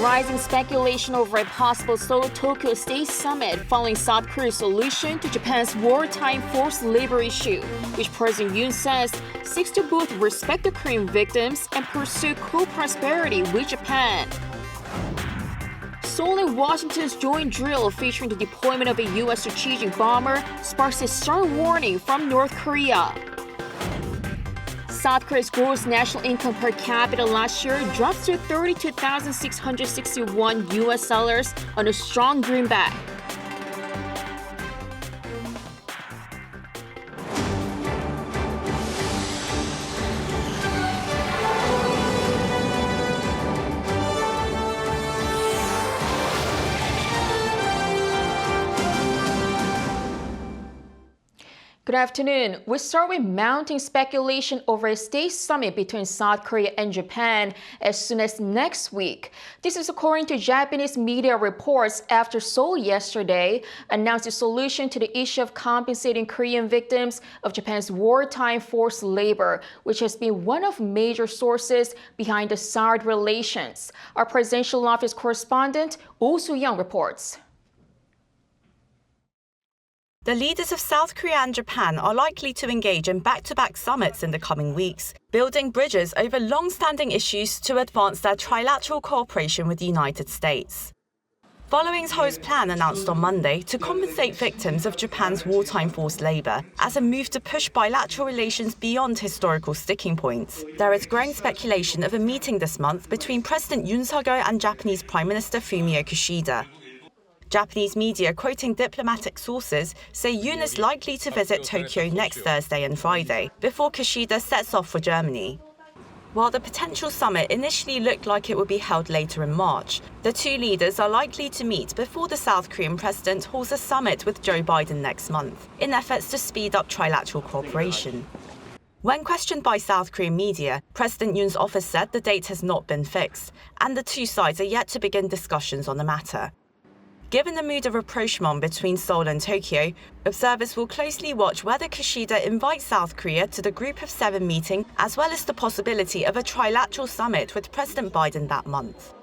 rising speculation over a possible Seoul-Tokyo State Summit following South Korea's solution to Japan's wartime forced labor issue, which President Yoon says seeks to both respect the Korean victims and pursue co-prosperity with Japan. Seoul and Washington's joint drill featuring the deployment of a U.S. strategic bomber sparks a stern warning from North Korea. South Korea's gross national income per capita last year drops to $32,661 US dollars on a strong greenback. Good afternoon. We start with mounting speculation over a state summit between South Korea and Japan as soon as next week. This is according to Japanese media reports after Seoul yesterday announced a solution to the issue of compensating Korean victims of Japan's wartime forced labor, which has been one of major sources behind the soured relations. Our presidential office correspondent, Oh Soo-young reports. The leaders of South Korea and Japan are likely to engage in back-to-back summits in the coming weeks, building bridges over long-standing issues to advance their trilateral cooperation with the United States. Following Seoul's plan announced on Monday to compensate victims of Japan's wartime forced labor as a move to push bilateral relations beyond historical sticking points, there is growing speculation of a meeting this month between President Yoon and Japanese Prime Minister Fumio Kishida. Japanese media quoting diplomatic sources say Yoon is likely to visit Tokyo next Thursday and Friday, before Kishida sets off for Germany. While the potential summit initially looked like it would be held later in March, the two leaders are likely to meet before the South Korean president holds a summit with Joe Biden next month, in efforts to speed up trilateral cooperation. When questioned by South Korean media, President Yoon's office said the date has not been fixed, and the two sides are yet to begin discussions on the matter. Given the mood of rapprochement between Seoul and Tokyo, observers will closely watch whether Kishida invites South Korea to the Group of Seven meeting, as well as the possibility of a trilateral summit with President Biden that month.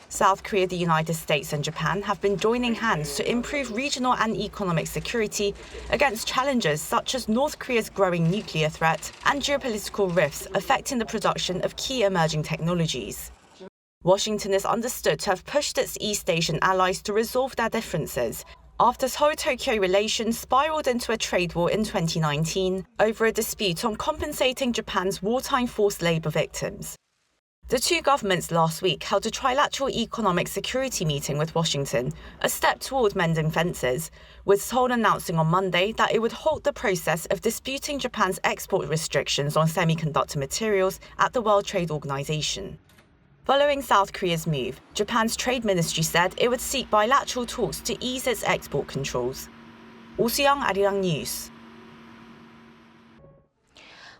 South Korea, the United States and Japan have been joining hands to improve regional and economic security against challenges such as North Korea's growing nuclear threat and geopolitical rifts affecting the production of key emerging technologies. Washington is understood to have pushed its East Asian allies to resolve their differences after Seoul-Tokyo relations spiraled into a trade war in 2019 over a dispute on compensating Japan's wartime forced labor victims. The two governments last week held a trilateral economic security meeting with Washington, a step toward mending fences, with Seoul announcing on Monday that it would halt the process of disputing Japan's export restrictions on semiconductor materials at the World Trade Organization. Following South Korea's move, Japan's trade ministry said it would seek bilateral talks to ease its export controls. Oh Soo-young, Arirang News.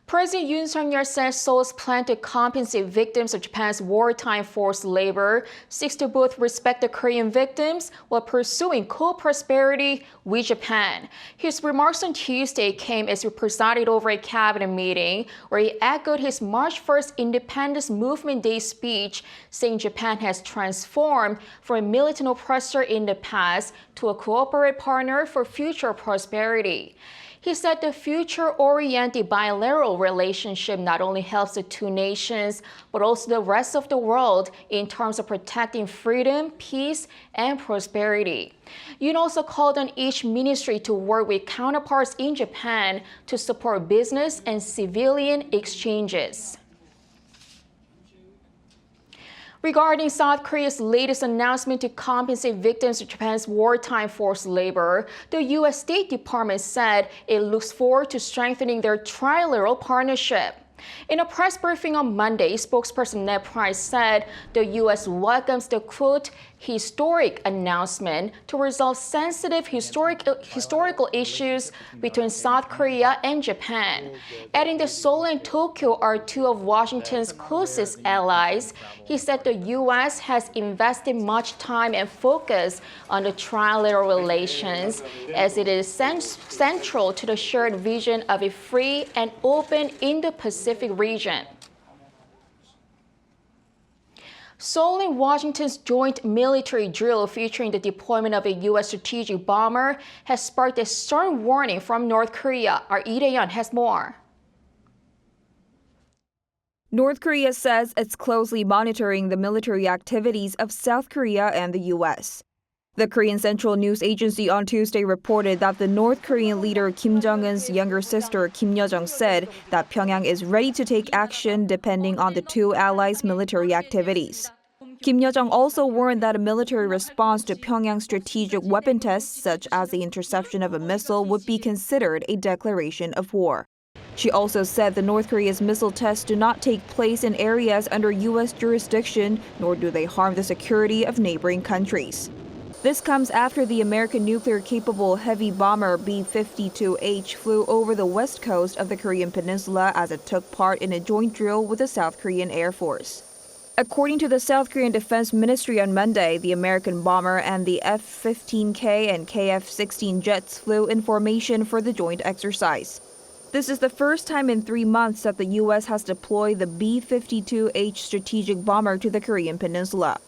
President Yoon says Seoul's plan to compensate victims of Japan's wartime forced labor seeks to both respect the Korean victims while pursuing co-prosperity with Japan. His remarks on Tuesday came as he presided over a cabinet meeting where he echoed his March 1st Independence Movement Day speech, saying Japan has transformed from a militant oppressor in the past to a cooperative partner for future prosperity. He said the future-oriented bilateral relationship not only helps the two nations, but also the rest of the world in terms of protecting freedom, peace, and prosperity. Yoon also called on each ministry to work with counterparts in Japan to support business and civilian exchanges. Regarding South Korea's latest announcement to compensate victims of Japan's wartime forced labor, the U.S. State Department said it looks forward to strengthening their trilateral partnership. In a press briefing on Monday, spokesperson Ned Price said the U.S. welcomes the, quote, historic announcement to resolve sensitive historical issues between South Korea and Japan. Adding that Seoul and Tokyo are two of Washington's closest allies, he said the U.S. has invested much time and focus on the trilateral relations as it is central to the shared vision of a free and open Indo-Pacific region. Seoul and Washington's joint military drill featuring the deployment of a U.S. strategic bomber has sparked a stern warning from North Korea. Our Lee Dae-yeon has more. North Korea says it's closely monitoring the military activities of South Korea and the U.S. The Korean Central News Agency on Tuesday reported that the North Korean leader Kim Jong-un's younger sister Kim Yo-jong said that Pyongyang is ready to take action depending on the two allies' military activities. Kim Yo-jong also warned that a military response to Pyongyang's strategic weapon tests, such as the interception of a missile, would be considered a declaration of war. She also said that North Korea's missile tests do not take place in areas under U.S. jurisdiction, nor do they harm the security of neighboring countries. This comes after the American nuclear-capable heavy bomber B-52H flew over the west coast of the Korean peninsula as it took part in a joint drill with the South Korean Air Force. According to the South Korean Defense Ministry on Monday, the American bomber and the F-15K and KF-16 jets flew in formation for the joint exercise. This is the first time in 3 months that the U.S. has deployed the B-52H strategic bomber to the Korean peninsula.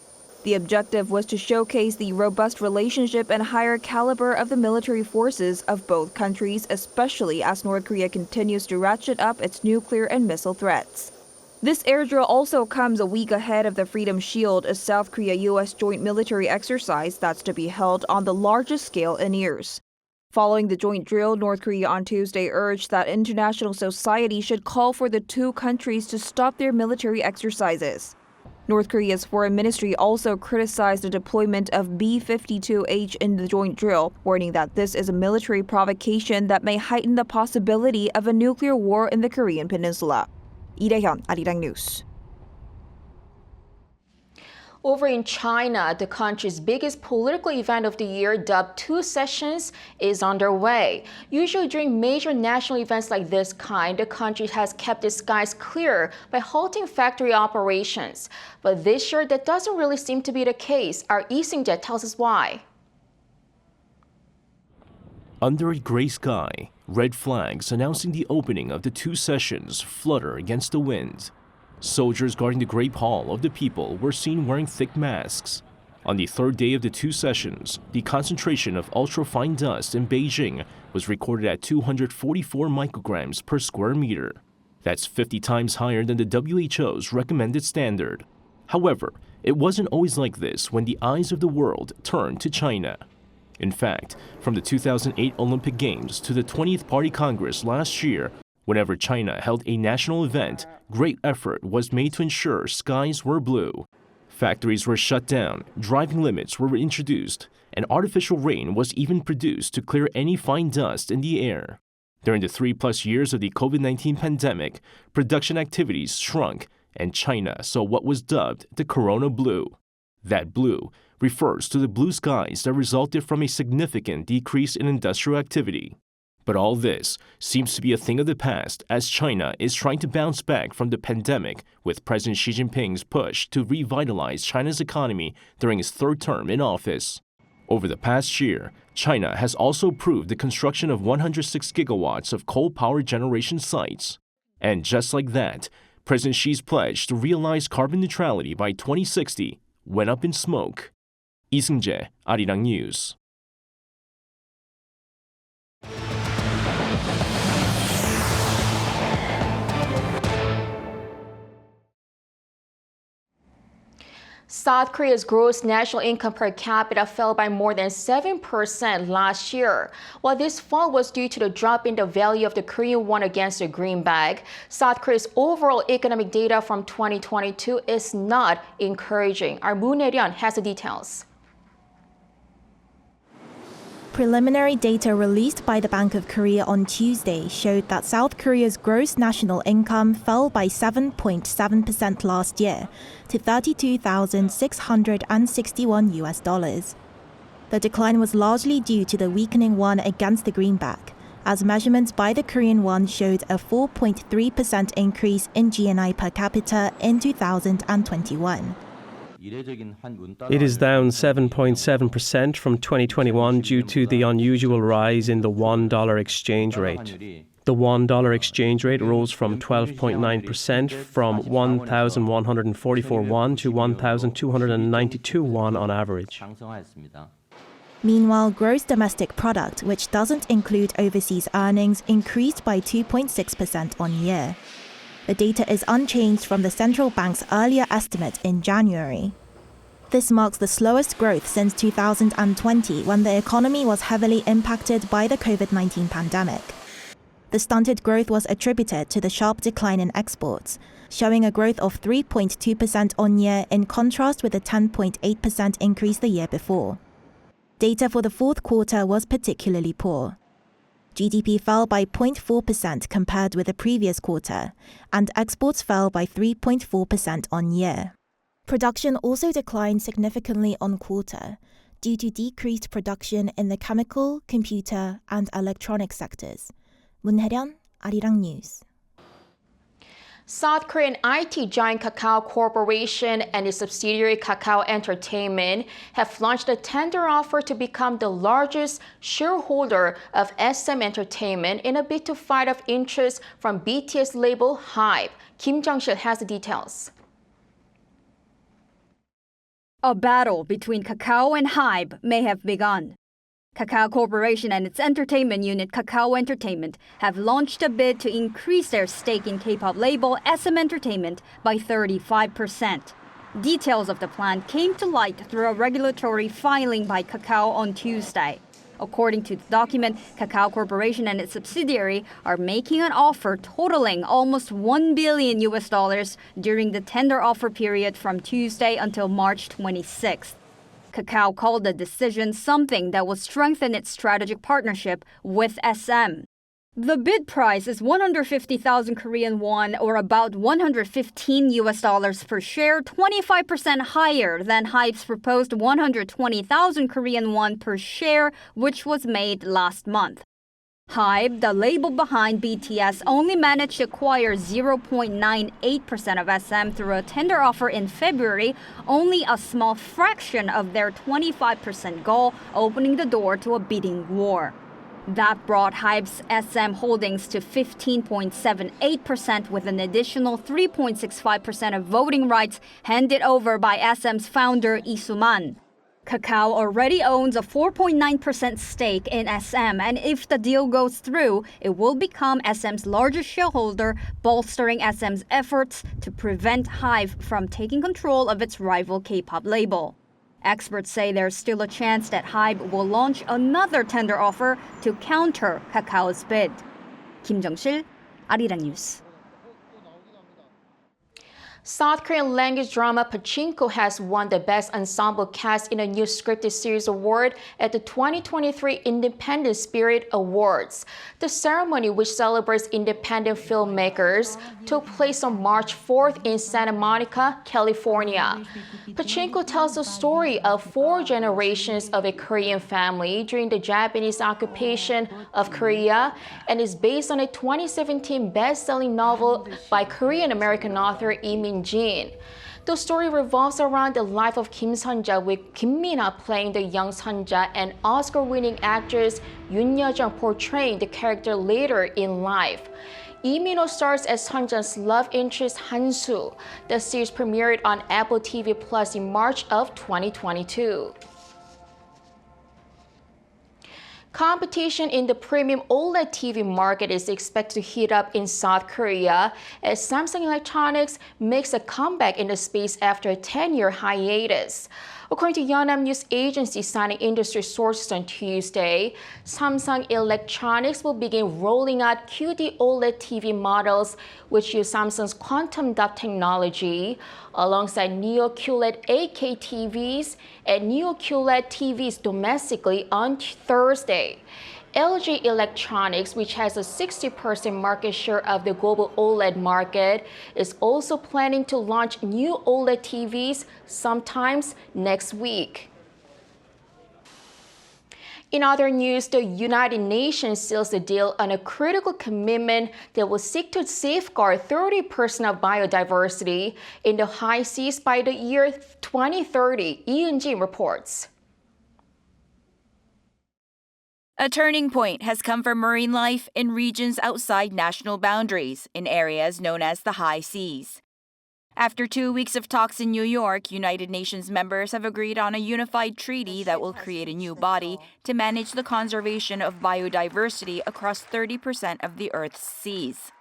The objective was to showcase the robust relationship and higher caliber of the military forces of both countries, especially as North Korea continues to ratchet up its nuclear and missile threats. This air drill also comes a week ahead of the Freedom Shield, a South Korea-U.S. joint military exercise that's to be held on the largest scale in years. Following the joint drill, North Korea on Tuesday urged that international society should call for the two countries to stop their military exercises. North Korea's foreign ministry also criticized the deployment of B-52H in the joint drill, warning that this is a military provocation that may heighten the possibility of a nuclear war in the Korean peninsula. Lee Dae-yeon, Arirang News. Over in China, the country's biggest political event of the year, dubbed Two Sessions, is underway. Usually during major national events like this kind, the country has kept its skies clear by halting factory operations. But this year, that doesn't really seem to be the case. Our Lee Seung-jae tells us why. Under a gray sky, red flags announcing the opening of the Two Sessions flutter against the wind. Soldiers guarding the Great Hall of the People were seen wearing thick masks. On the third day of the Two Sessions, the concentration of ultrafine dust in Beijing was recorded at 244 micrograms per square meter. That's 50 times higher than the WHO's recommended standard. However, it wasn't always like this when the eyes of the world turned to China. In fact, from the 2008 Olympic Games to the 20th Party Congress last year, whenever China held a national event, great effort was made to ensure skies were blue. Factories were shut down, driving limits were introduced, and artificial rain was even produced to clear any fine dust in the air. During the 3+ years of the COVID-19 pandemic, production activities shrunk, and China saw what was dubbed the Corona Blue. That blue refers to the blue skies that resulted from a significant decrease in industrial activity. But all this seems to be a thing of the past as China is trying to bounce back from the pandemic with President Xi Jinping's push to revitalize China's economy during his third term in office. Over the past year, China has also approved the construction of 106 gigawatts of coal power generation sites. And just like that, President Xi's pledge to realize carbon neutrality by 2060 went up in smoke. Lee Seung-jae, Arirang News. South Korea's gross national income per capita fell by more than 7% last year. While this fall was due to the drop in the value of the Korean won against the greenback, South Korea's overall economic data from 2022 is not encouraging. Our Moon Hae-ryun has the details. Preliminary data released by the Bank of Korea on Tuesday showed that South Korea's gross national income fell by 7.7% last year to $32,661. The decline was largely due to the weakening won against the greenback, as measurements by the Korean won showed a 4.3% increase in GNI per capita in 2021. It is down 7.7% from 2021 due to the unusual rise in the $1 exchange rate. The $1 exchange rate rose from 12.9% from 1,144 won to 1,292 won on average. Meanwhile, gross domestic product, which doesn't include overseas earnings, increased by 2.6% on year. The data is unchanged from the central bank's earlier estimate in January. This marks the slowest growth since 2020, when the economy was heavily impacted by the COVID-19 pandemic. The stunted growth was attributed to the sharp decline in exports, showing a growth of 3.2% on year in contrast with the 10.8% increase the year before. Data for the fourth quarter was particularly poor. GDP fell by 0.4% compared with the previous quarter, and exports fell by 3.4% on year. Production also declined significantly on quarter due to decreased production in the chemical, computer, and electronic sectors. 문혜련, Arirang News. South Korean IT giant Kakao Corporation and its subsidiary Kakao Entertainment have launched a tender offer to become the largest shareholder of SM Entertainment in a bid to fight off interest from BTS label HYBE. Kim Jung-sil has the details. A battle between Kakao and HYBE may have begun. Kakao Corporation and its entertainment unit Kakao Entertainment have launched a bid to increase their stake in K-pop label SM Entertainment by 35%. Details of the plan came to light through a regulatory filing by Kakao on Tuesday. According to the document, Kakao Corporation and its subsidiary are making an offer totaling almost $1 billion during the tender offer period from Tuesday until March 26th. Kakao called the decision something that will strengthen its strategic partnership with SM. The bid price is 150,000 Korean won, or about $115 per share, 25% higher than HYBE's proposed 120,000 Korean won per share, which was made last month. HYBE, the label behind BTS, only managed to acquire 0.98% of SM through a tender offer in February, only a small fraction of their 25% goal, opening the door to a bidding war. That brought HYBE's SM holdings to 15.78% with an additional 3.65% of voting rights handed over by SM's founder Lee Soo-man. Kakao already owns a 4.9% stake in SM, and if the deal goes through, it will become SM's largest shareholder, bolstering SM's efforts to prevent HYBE from taking control of its rival K-pop label. Experts say there's still a chance that HYBE will launch another tender offer to counter Kakao's bid. Kim Jung-sil, Arirang News. South Korean language drama Pachinko has won the Best Ensemble Cast in a New Scripted Series award at the 2023 Independent Spirit Awards. The ceremony, which celebrates independent filmmakers, took place on March 4th in Santa Monica, California. Pachinko tells the story of 4 generations of a Korean family during the Japanese occupation of Korea and is based on a 2017 best-selling novel by Korean-American author Lee Min-jin. The story revolves around the life of Kim Sun-ja, with Kim Mina playing the young Sun-ja and Oscar-winning actress Yoon Ye-jung portraying the character later in life. Lee Min-ho stars as Sun-ja's love interest Han-soo. The series premiered on Apple TV Plus in March of 2022. Competition in the premium OLED TV market is expected to heat up in South Korea as Samsung Electronics makes a comeback in the space after a 10-year hiatus. According to Yonhap News Agency citing industry sources on Tuesday, Samsung Electronics will begin rolling out QD OLED TV models which use Samsung's quantum dot technology, alongside Neo QLED 8K TVs and Neo QLED TVs domestically on Thursday. LG Electronics, which has a 60% market share of the global OLED market, is also planning to launch new OLED TVs sometimes next week. In other news, the United Nations seals a deal on a critical commitment that will seek to safeguard 30% of biodiversity in the high seas by the year 2030, Eun-jin reports. A turning point has come for marine life in regions outside national boundaries, in areas known as the high seas. After 2 weeks of talks in New York, United Nations members have agreed on a unified treaty that will create a new body to manage the conservation of biodiversity across 30% of the Earth's seas.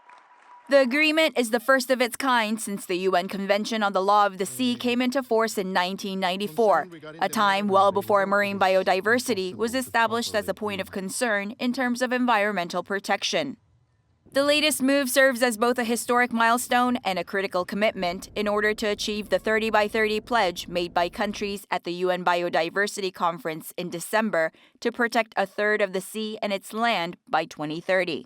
The agreement is the first of its kind since the UN Convention on the Law of the Sea came into force in 1994, a time well before marine biodiversity was established as a point of concern in terms of environmental protection. The latest move serves as both a historic milestone and a critical commitment in order to achieve the 30 by 30 pledge made by countries at the UN Biodiversity Conference in December to protect a third of the sea and its land by 2030.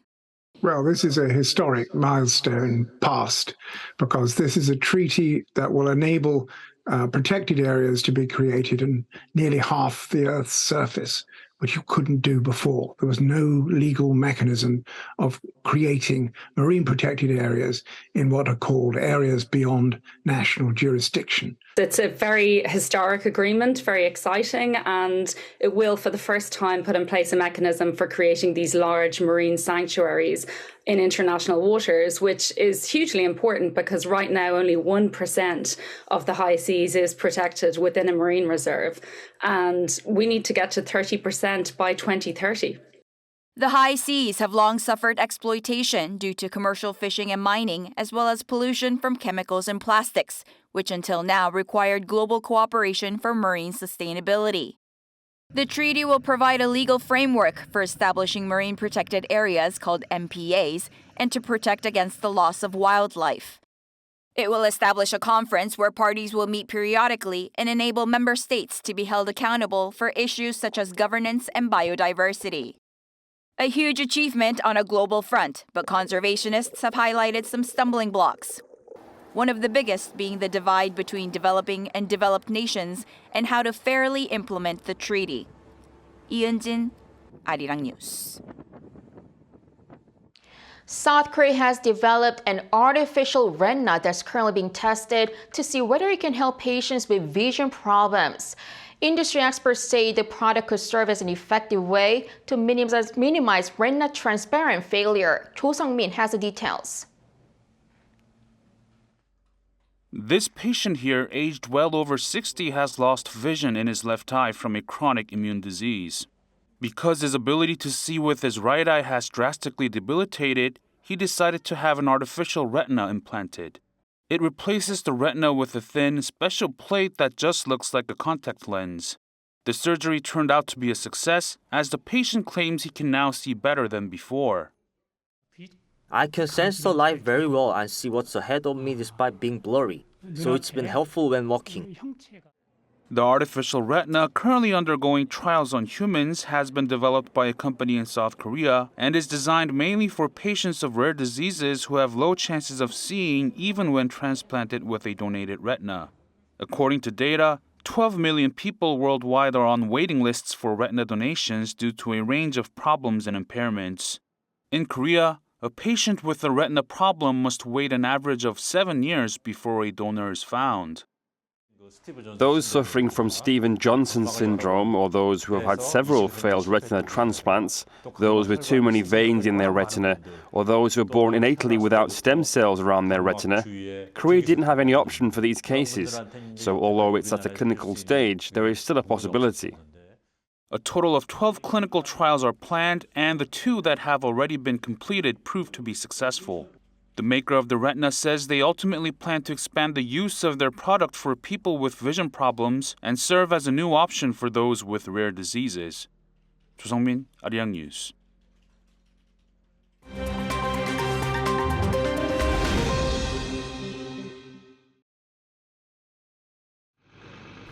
Well, this is a historic milestone passed because this is a treaty that will enable protected areas to be created in nearly half the Earth's surface, which you couldn't do before. There was no legal mechanism of creating marine protected areas in what are called areas beyond national jurisdiction. It's a very historic agreement, very exciting, and it will for the first time put in place a mechanism for creating these large marine sanctuaries in international waters, which is hugely important because right now only 1% of the high seas is protected within a marine reserve, and we need to get to 30% by 2030. The high seas have long suffered exploitation due to commercial fishing and mining, as well as pollution from chemicals and plastics, which until now required global cooperation for marine sustainability. The treaty will provide a legal framework for establishing marine protected areas called MPAs and to protect against the loss of wildlife. It will establish a conference where parties will meet periodically and enable member states to be held accountable for issues such as governance and biodiversity. A huge achievement on a global front, but conservationists have highlighted some stumbling blocks. One of the biggest being the divide between developing and developed nations and how to fairly implement the treaty. 이은진, Arirang News. South Korea has developed an artificial retina that's currently being tested to see whether it can help patients with vision problems. Industry experts say the product could serve as an effective way to minimize retina transparent failure. Cho Sung-min has the details. This patient here, aged well over 60, has lost vision in his left eye from a chronic immune disease. Because his ability to see with his right eye has drastically debilitated, he decided to have an artificial retina implanted. It replaces the retina with a thin, special plate that just looks like a contact lens. The surgery turned out to be a success, as the patient claims he can now see better than before. I can sense the light very well and see what's ahead of me despite being blurry, so it's been helpful when walking. The artificial retina, currently undergoing trials on humans, has been developed by a company in South Korea and is designed mainly for patients of rare diseases who have low chances of seeing even when transplanted with a donated retina. According to data, 12 million people worldwide are on waiting lists for retina donations due to a range of problems and impairments. In Korea, a patient with a retina problem must wait an average of 7 years before a donor is found. Those suffering from Stevens-Johnson syndrome, or those who have had several failed retina transplants, those with too many veins in their retina, or those who are born innately without stem cells around their retina, Korea didn't have any option for these cases. So although it's at a clinical stage, there is still a possibility. A total of 12 clinical trials are planned, and the 2 that have already been completed proved to be successful. The maker of the retina says they ultimately plan to expand the use of their product for people with vision problems and serve as a new option for those with rare diseases. Cho Sung-min, Arirang News.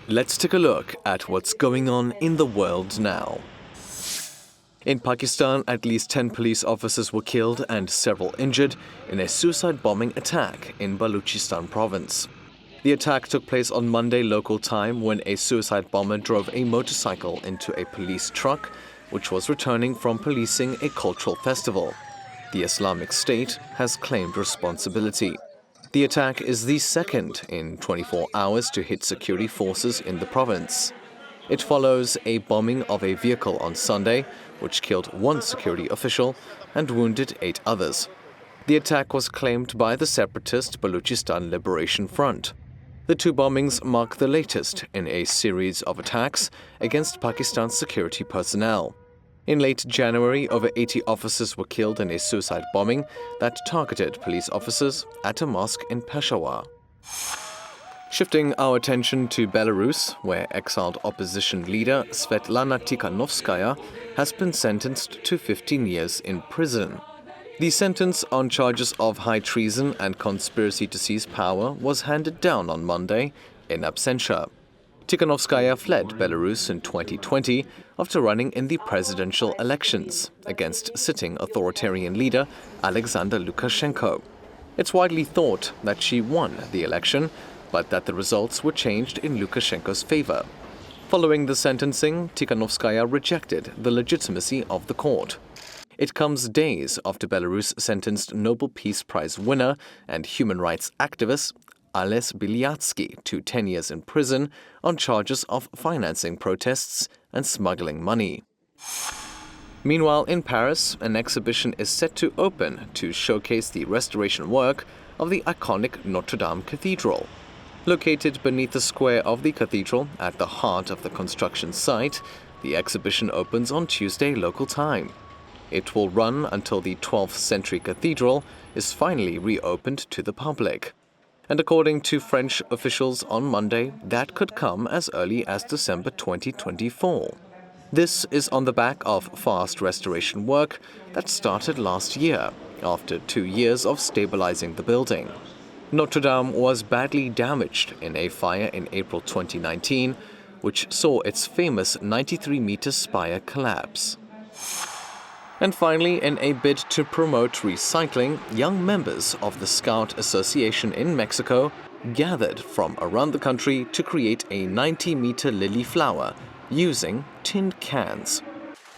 Let's take a look at what's going on in the world now. In Pakistan, at least 10 police officers were killed and several injured in a suicide bombing attack in Balochistan province. The attack took place on Monday local time when a suicide bomber drove a motorcycle into a police truck, which was returning from policing a cultural festival. The Islamic State has claimed responsibility. The attack is the second in 24 hours to hit security forces in the province. It follows a bombing of a vehicle on Sunday, which killed one security official and wounded 8 others. The attack was claimed by the separatist Balochistan Liberation Front. The 2 bombings mark the latest in a series of attacks against Pakistan's security personnel. In late January, over 80 officers were killed in a suicide bombing that targeted police officers at a mosque in Peshawar. Shifting our attention to Belarus, where exiled opposition leader Svetlana Tikhanovskaya has been sentenced to 15 years in prison. The sentence on charges of high treason and conspiracy to seize power was handed down on Monday in absentia. Tikhanovskaya fled Belarus in 2020 after running in the presidential elections against sitting authoritarian leader Alexander Lukashenko. It's widely thought that she won the election, but that the results were changed in Lukashenko's favor. Following the sentencing, Tikhanovskaya rejected the legitimacy of the court. It comes days after Belarus sentenced Nobel Peace Prize winner and human rights activist Ales Bilyatsky to 10 years in prison on charges of financing protests and smuggling money. Meanwhile, in Paris, an exhibition is set to open to showcase the restoration work of the iconic Notre Dame Cathedral. Located beneath the square of the cathedral at the heart of the construction site, the exhibition opens on Tuesday local time. It will run until the 12th century cathedral is finally reopened to the public. And according to French officials on Monday, that could come as early as December 2024. This is on the back of fast restoration work that started last year, after 2 years of stabilizing the building. Notre Dame was badly damaged in a fire in April 2019, which saw its famous 93-meter spire collapse. And finally, in a bid to promote recycling, young members of the Scout Association in Mexico gathered from around the country to create a 90-meter lily flower using tin cans.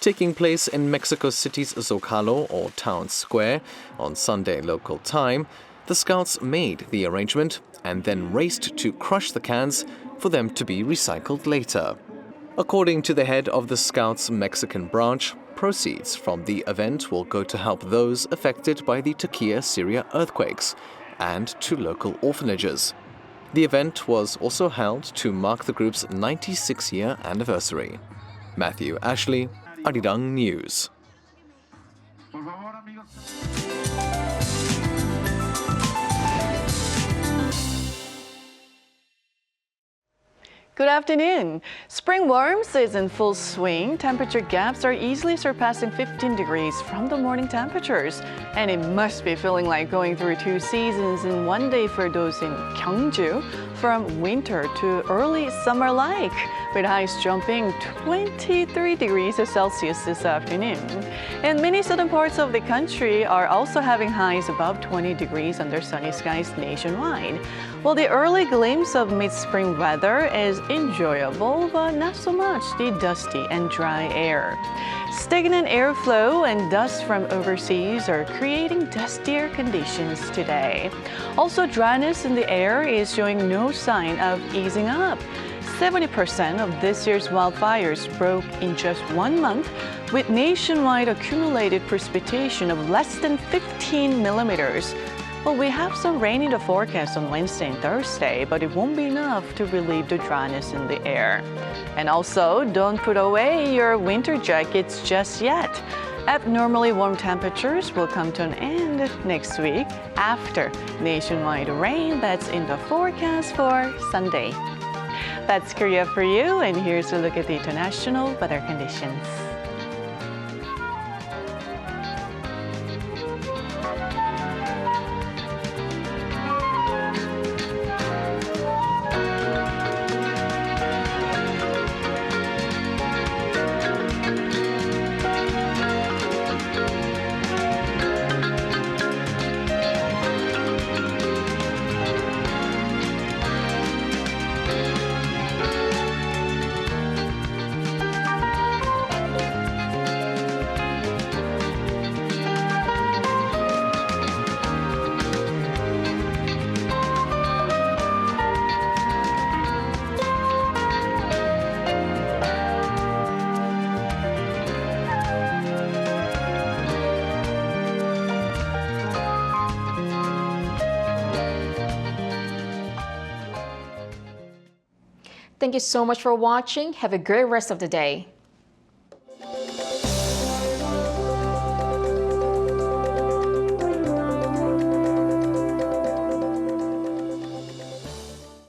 Taking place in Mexico City's Zocalo, or Town Square, on Sunday local time, the Scouts made the arrangement and then raced to crush the cans for them to be recycled later. According to the head of the Scouts' Mexican branch, proceeds from the event will go to help those affected by the Turkey, Syria earthquakes and to local orphanages. The event was also held to mark the group's 96-year anniversary. Matthew Ashley, Arirang News. Good afternoon. Spring warmth is in full swing. Temperature gaps are easily surpassing 15 degrees from the morning temperatures. And it must be feeling like going through 2 seasons in one day for those in Gyeongju, from winter to early summer-like, with highs jumping 23 degrees Celsius this afternoon. And many southern parts of the country are also having highs above 20 degrees under sunny skies nationwide. Well, the early glimpse of mid-spring weather is enjoyable, but not so much the dusty and dry air. Stagnant airflow and dust from overseas are creating dustier conditions today. Also, dryness in the air is showing no sign of easing up. 70% of this year's wildfires broke in just 1 month, with nationwide accumulated precipitation of less than 15 millimeters. Well, we have some rain in the forecast on Wednesday and Thursday, but it won't be enough to relieve the dryness in the air. And also, don't put away your winter jackets just yet. Abnormally warm temperatures will come to an end next week after nationwide rain that's in the forecast for Sunday. That's Korea for you, and here's a look at the international weather conditions. Thank you so much for watching. Have a great rest of the day.